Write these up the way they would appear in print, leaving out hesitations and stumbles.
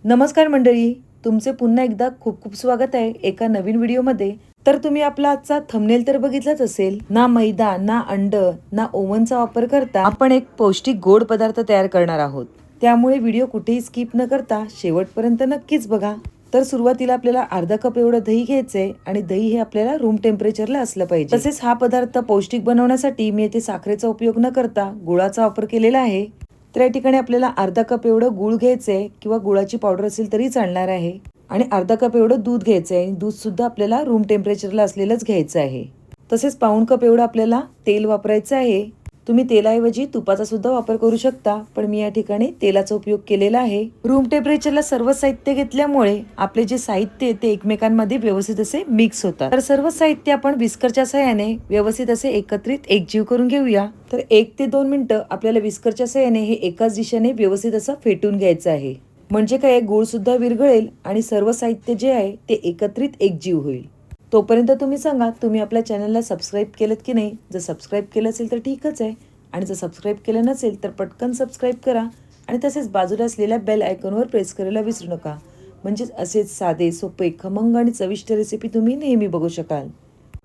नमस्कार मंडळी, तुमचे पुन्हा एकदा खूप खूप स्वागत आहे एका नवीन व्हिडिओमध्ये. तर तुम्ही आपला आजचा थंबनेल तर बघितलाच असेल. ना मैदा, ना अंड, ना ओव्हनचा वापर करता आपण एक पौष्टिक गोड पदार्थ तयार करणार आहोत. त्यामुळे व्हिडिओ कुठेही स्किप न करता शेवटपर्यंत नक्कीच बघा. तर सुरुवातीला आपल्याला अर्धा कप एवढं दही घ्यायचंय आणि दही हे आपल्याला रूम टेम्परेचरला असलं पाहिजे. तसेच हा पदार्थ पौष्टिक बनवण्यासाठी मी येथे साखरेचा उपयोग न करता गुळाचा वापर केलेला आहे. तर या ठिकाणी आपल्याला अर्धा कप एवढं गूळ घ्यायचंय किंवा गुळाची पावडर असेल तरी चालणार आहे. आणि अर्धा कप एवढं दूध घ्यायचंय. दूध सुद्धा आपल्याला रूम टेम्परेचरला असलेलंच घ्यायचं आहे. तसेच पाऊण कप एवढं आपल्याला तेल वापरायचं आहे. तुम्ही तेलाऐवजी तुपाचा सुद्धा वापर करू शकता, पण मी या ठिकाणी तेलाचा उपयोग केलेला आहे. रूम टेम्परेचरला सर्व साहित्य घेतल्यामुळे आपले जे साहित्य आहे ते एकमेकांमध्ये व्यवस्थित असे मिक्स होतात. तर सर्व साहित्य आपण विस्करच्या सहाय्याने व्यवस्थित असे एकत्रित एकजीव करून घेऊया. तर 1 ते 2 मिनिटं आपल्याला विस्करच्या सहाय्याने हे एकाच दिशेने व्यवस्थित असं फेटून घ्यायचं आहे. म्हणजे काय, गूळ सुद्धा विरघळेल आणि सर्व साहित्य जे आहे ते एकत्रित एकजीव होईल. तोपर्यंत तुम्ही सांगा, तुम्ही आपल्या चॅनलला सबस्क्राईब केलं की नाही. जर सबस्क्राईब केलं असेल तर ठीकच आहे, आणि जर सबस्क्राईब केलं नसेल तर पटकन सबस्क्राईब करा आणि तसेच बाजूला असलेल्या बेल आयकॉनवर प्रेस करायला विसरू नका. म्हणजेच असेच साधे, सोपे, खमंग आणि चविष्ट रेसिपी तुम्ही नेहमी बघू शकाल.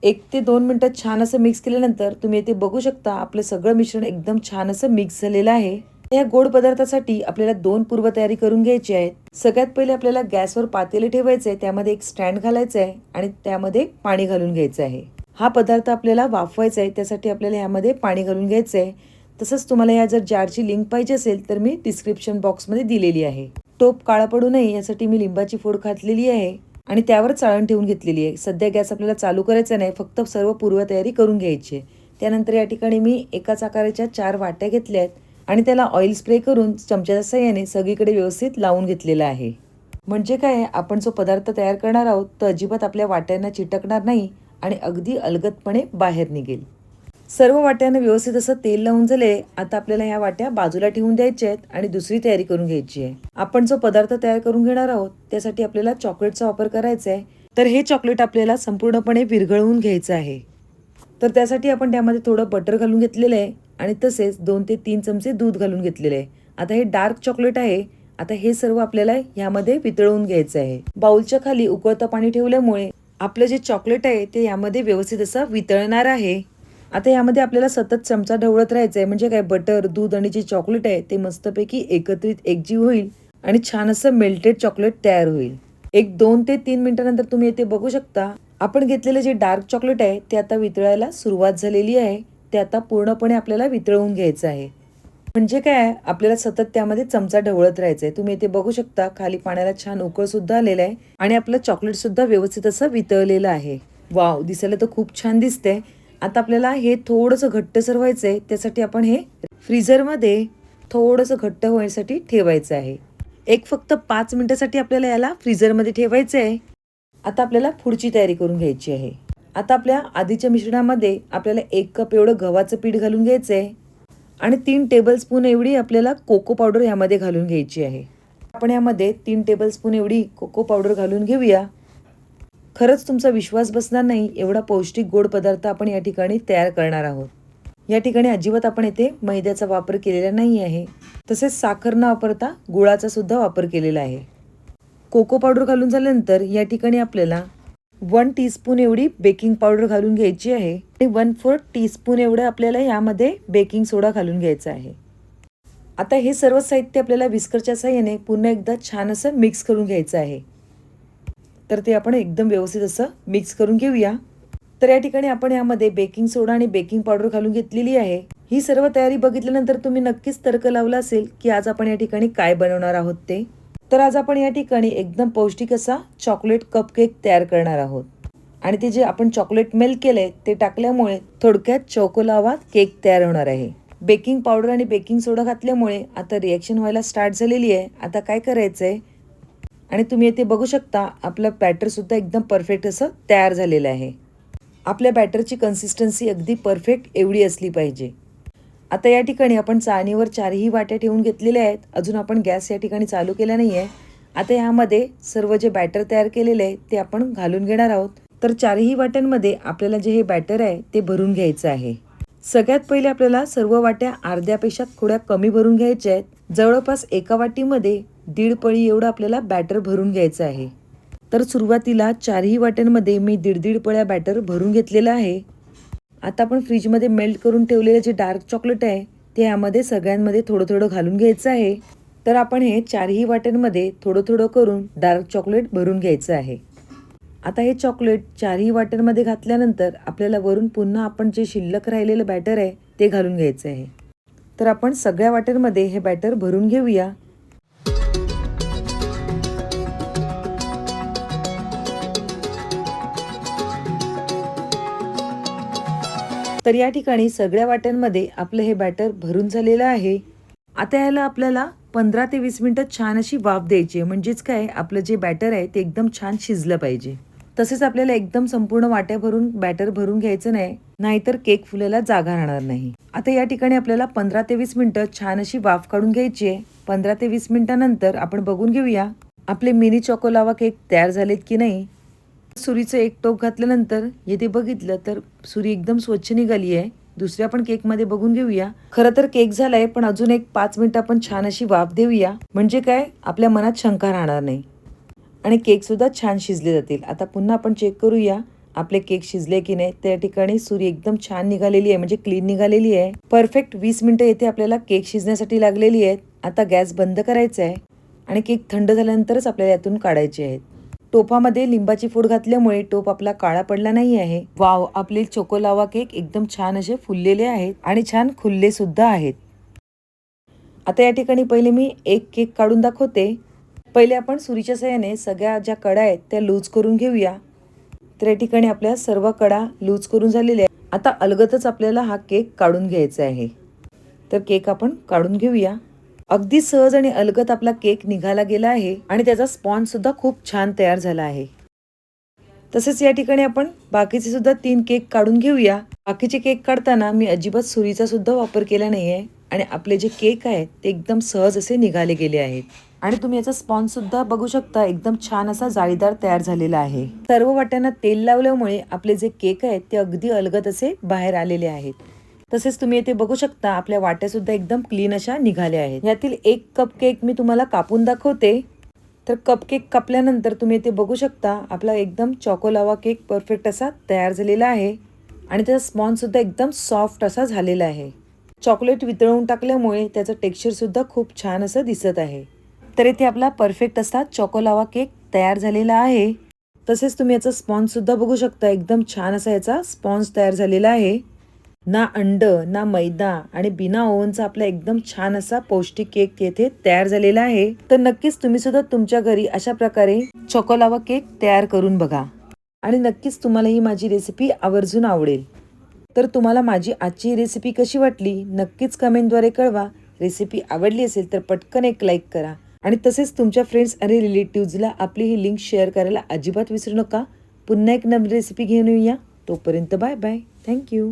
1 ते 2 मिनिटं छान असं मिक्स केल्यानंतर तुम्ही इथे बघू शकता आपलं सगळं मिश्रण एकदम छान असं मिक्स झालेलं आहे. या गोड पदार्थासाठी आपल्याला 2 पूर्वतयारी करून घ्यायची आहे. सगळ्यात पहिले आपल्याला गॅसवर पातेले ठेवायचे आहे. त्यामध्ये एक स्टँड घालायचं आहे आणि त्यामध्ये पाणी घालून घ्यायचं आहे. हा पदार्थ आपल्याला वाफवायचा आहे, त्यासाठी आपल्याला यामध्ये पाणी घालून घ्यायचं आहे. तसंच तुम्हाला या जर जारची लिंक पाहिजे असेल तर मी डिस्क्रिप्शन बॉक्समध्ये दिलेली आहे. टोप काळा पडू नये यासाठी मी लिंबाची फोड घातलेली आहे आणि त्यावर चाळण ठेवून घेतलेली आहे. सध्या गॅस आपल्याला चालू करायचा नाही, फक्त सर्व पूर्वतयारी करून घ्यायची आहे. त्यानंतर या ठिकाणी मी एकाच आकाराच्या 4 वाट्या घेतल्या आहेत आणि त्याला ऑइल स्प्रे करून चमच्याच्या साहाय्याने सगळीकडे व्यवस्थित लावून घेतलेला आहे. म्हणजे काय, आपण जो पदार्थ तयार करणार आहोत तो अजिबात आपल्या वाट्यांना चिटकणार नाही आणि अगदी अलगदपणे बाहेर निघेल. सर्व वाट्यांना व्यवस्थित असं तेल लावून झाले. आता आपल्याला ह्या वाट्या बाजूला ठेवून द्यायच्या आहेत आणि दुसरी तयारी करून घ्यायची आहे. आपण जो पदार्थ तयार करून घेणार आहोत त्यासाठी आपल्याला चॉकलेटचा वापर करायचा आहे. तर हे चॉकलेट आपल्याला संपूर्णपणे विरघळवून घ्यायचं आहे. तर त्यासाठी आपण त्यामध्ये थोडं बटर घालून घेतलेलं आहे आणि तसेच 2 ते 3 चमचे दूध घालून घेतलेले आहे. आता हे डार्क चॉकलेट आहे. आता हे सर्व आपल्याला यामध्ये वितळवून घ्यायचं आहे. बाउलच्या खाली उकळतं पाणी ठेवल्यामुळे आपलं जे चॉकलेट आहे ते यामध्ये व्यवस्थित असं वितळणार आहे. आता यामध्ये आपल्याला सतत चमचा ढवळत राहायचं आहे. म्हणजे काय, बटर, दूध आणि जे चॉकलेट आहे ते मस्तपैकी एकत्रित एकजीव होईल आणि छान असं मेल्टेड चॉकलेट तयार होईल. 2 ते 3 मिनिटांनंतर तुम्ही इथे बघू शकता आपण घेतलेलं जे डार्क चॉकलेट आहे ते आता वितळायला सुरुवात झालेली आहे. ते आता पूर्णपणे आपल्याला वितळवून घ्यायचं आहे. म्हणजे काय, आपल्याला सतत त्यामध्ये चमचा ढवळत राहायचं आहे. तुम्ही इथे बघू शकता खाली पाण्याला छान उकळ सुद्धा आलेला आहे आणि आपलं चॉकलेट सुद्धा व्यवस्थित असं वितळलेलं आहे. वाव, दिसायला तर खूप छान दिसतंय. आता आपल्याला हे थोडंसं घट्टसर व्हायचं आहे. त्यासाठी आपण हे फ्रीझरमध्ये थोडंसं घट्ट होण्यासाठी ठेवायचं आहे. फक्त 5 मिनिटासाठी आपल्याला याला फ्रीझरमध्ये ठेवायचं आहे. आता आपल्याला पुढची तयारी करून घ्यायची आहे. आता आपल्या आधीच्या मिश्रणामध्ये आपल्याला 1 कप एवढं गव्हाचं पीठ घालून घ्यायचं आहे आणि 3 टेबलस्पून एवढी आपल्याला कोको पावडर यामध्ये घालून घ्यायची आहे. आपण यामध्ये 3 टेबलस्पून एवढी कोको पावडर घालून घेऊया. खरंच तुमचा विश्वास बसणार नाही एवढा पौष्टिक गोड पदार्थ आपण या ठिकाणी तयार करणार आहोत. या ठिकाणी अजिबात आपण येथे मैद्याचा वापर केलेला नाही आहे. तसेच साखर न वापरता गुळाचा सुद्धा वापर केलेला आहे. कोको पावडर घालून झाल्यानंतर या ठिकाणी आपल्याला 1 टीस्पून एवढी बेकिंग पावडर घालून घ्यायची आहे आणि 1/4 टीस्पून एवढं आपल्याला यामध्ये बेकिंग सोडा घालून घ्यायचा आहे. आता हे सर्व साहित्य आपल्याला विस्करच्या साहाय्याने पुन्हा एकदा छान असं मिक्स करून घ्यायचं आहे. तर ते आपण एकदम व्यवस्थित असं मिक्स करून घेऊया. तर या ठिकाणी आपण यामध्ये बेकिंग सोडा आणि बेकिंग पावडर घालून घेतलेली आहे. ही सर्व तयारी बघितल्यानंतर तुम्ही नक्कीच तर्क लावला असेल की आज आपण या ठिकाणी काय बनवणार आहोत ते. तर आज आपण या ठिकाणी एकदम पौष्टिक असा चॉकलेट कपकेक तयार करणार आहोत. आणि ते जे आपण चॉकलेट मेल्ट केलंय ते टाकल्यामुळे थोडक्यात चोकोलावा केक तयार होणार आहे. बेकिंग पावडर आणि बेकिंग सोडा घातल्यामुळे आता रिॲक्शन व्हायला स्टार्ट झालेली आहे. आता काय करायचंय, आणि तुम्ही येथे बघू शकता आपलं बॅटर सुद्धा एकदम परफेक्ट असं तयार झालेलं आहे. आपल्या बॅटरची कन्सिस्टन्सी अगदी परफेक्ट एवढी असली पाहिजे. आता या ठिकाणी आपण चाळणीवर 4ही वाट्या ठेवून घेतलेल्या आहेत. अजून आपण गॅस या ठिकाणी चालू केला नाही आहे. आता यामध्ये सर्व जे बॅटर तयार केलेले आहे ते आपण घालून घेणार आहोत. तर 4ही वाट्यांमध्ये आपल्याला जे हे बॅटर आहे ते भरून घ्यायचं आहे. सगळ्यात पहिले आपल्याला सर्व वाट्या अर्ध्यापेक्षा थोड्या कमी भरून घ्यायच्या आहेत. जवळपास एका वाटीमध्ये दीड पळी एवढं आपल्याला बॅटर भरून घ्यायचं आहे. तर सुरुवातीला चारही वाट्यांमध्ये मी दीड पळ्या बॅटर भरून घेतलेलं आहे. आता आपण फ्रीजमध्ये मेल्ट करून ठेवलेले जे डार्क चॉकलेट आहे ते यामध्ये सगळ्यांमध्ये थोडं थोडं घालून घ्यायचं आहे. तर आपण हे चारही वाट्यांमध्ये थोडं थोडं करून डार्क चॉकलेट भरून घ्यायचं आहे. आता हे चॉकलेट चारही वाट्यांमध्ये घातल्यानंतर आपल्याला वरून पुन्हा आपण जे शिल्लक राहिलेलं बॅटर आहे ते घालून घ्यायचं आहे. तर आपण सगळ्या वाट्यांमध्ये हे बॅटर भरून घेऊया. तर या ठिकाणी सगळ्या वाट्यांमध्ये आपलं हे बॅटर भरून झालेलं आहे. आता याला आपल्याला 15 ते 20 मिनिटं छान अशी वाफ द्यायची आहे. म्हणजेच काय, आपलं जे बॅटर आहे ते एकदम छान शिजलं पाहिजे. तसेच आपल्याला एकदम संपूर्ण वाट्या भरून बॅटर भरून घ्यायचं नाही, नाहीतर केक फुलायला जागा राहणार नाही. आता या ठिकाणी आपल्याला 15 ते 20 मिनिटं छान अशी वाफ काढून घ्यायची आहे. 15 ते 20 मिनिटांनंतर आपण बघून घेऊया आपले मिनी चॉको लावा केक तयार झालेत की नाही. सुरीचं एक टोक घातल्यानंतर येथे बघितलं तर सुरी एकदम स्वच्छ निघाली आहे. दुसऱ्या पण केकमध्ये बघून घेऊया. खरं तर केक झालाय, पण अजून एक 5 मिनिटं आपण छान अशी वाफ देऊया. म्हणजे काय, आपल्या मनात शंका राहणार नाही आणि केक सुद्धा छान शिजले जातील. आता पुन्हा आपण चेक करूया आपले केक शिजले की नाही. त्या ठिकाणी सुरी एकदम छान निघालेली आहे, म्हणजे क्लीन निघालेली आहे. परफेक्ट 20 मिनिटं येथे आपल्याला केक शिजण्यासाठी लागलेली आहेत. आता गॅस बंद करायचा आहे आणि केक थंड झाल्यानंतरच आपल्याला यातून काढायचे आहेत. टोपामध्ये लिंबाची फोड घातल्यामुळे टोप आपला काळा पडला नाही आहे. वाव, आपले चोको लावा केक एकदम छान असे फुललेले आहेत आणि छान खुलले सुद्धा आहेत. आता या ठिकाणी पहिले मी एक केक काढून दाखवते. पहिले आपण सुरीच्या साहाय्याने सगळ्या ज्या कडा आहेत त्या लूज करून घेऊया. तर या ठिकाणी आपल्या सर्व कडा लूज करून झालेल्या आहेत. आता अलगदच आपल्याला हा केक काढून घ्यायचा आहे. तर केक आपण काढून घेऊया. अगदी सहज आणि अलगद आपला केक निघाला गेला आहे आणि त्याचा स्पॉन्ज सुद्धा खूप छान तयार झाला आहे. तसेच या ठिकाणी आपण बाकीचे सुद्धा 3 केक काढून घेऊया. बाकीचे केक काढताना मी अजिबात सुरीचा सुद्धा वापर केला नाहीये आणि आपले जे केक आहेत ते एकदम सहज असे निघाले गेले आहेत. आणि तुम्ही याचा स्पॉन्ज सुद्धा बघू शकता, एकदम छान असा जाळीदार तयार झालेला आहे. सर्व वाट्यांना तेल लावल्यामुळे आपले जे केक आहेत ते अगदी अलगद असे बाहेर आलेले आहेत. तसेच तुम्ही येथे बघू शकता आपल्या वाट्या सुद्धा एकदम क्लीन अशा निघाल्या आहेत. यातील एक कप केक मी तुम्हाला कापून दाखवते. तर कप केक कापल्यानंतर तुम्ही येथे बघू शकता आपला एकदम चॉको लावा केक परफेक्ट असा तयार झालेला आहे आणि त्याचा स्पॉन्ज सुद्धा एकदम सॉफ्ट असा झालेला आहे. चॉकलेट वितळवून टाकल्यामुळे त्याचं टेक्स्चर सुद्धा खूप छान असं दिसत आहे. तर इथे आपला परफेक्ट असा चॉको लावा केक तयार झालेला आहे. तसेच तुम्ही याचा स्पॉन्ज सुद्धा बघू शकता, एकदम छान असा याचा स्पॉन्ज तयार झालेला आहे. ना अंड ना मैदा आणि बिना ओव्हनचा आपला एकदम छान असा पौष्टिक केक येथे तयार झालेला आहे. तर नक्कीच तुम्ही सुद्धा तुमच्या घरी अशा प्रकारे चॉको लावा केक तयार करून बघा आणि नक्कीच तुम्हाला ही माझी रेसिपी आवर्जून आवडेल. तर तुम्हाला माझी आजची रेसिपी कशी वाटली नक्कीच कमेंटद्वारे कळवा. रेसिपी आवडली असेल तर पटकन एक लाईक करा आणि तसेच तुमच्या फ्रेंड्स आणि रिलेटिव्हजला आपली ही लिंक शेअर करायला अजिबात विसरू नका. पुन्हा एक नवीन रेसिपी घेऊन येऊया. तोपर्यंत बाय बाय. थँक्यू.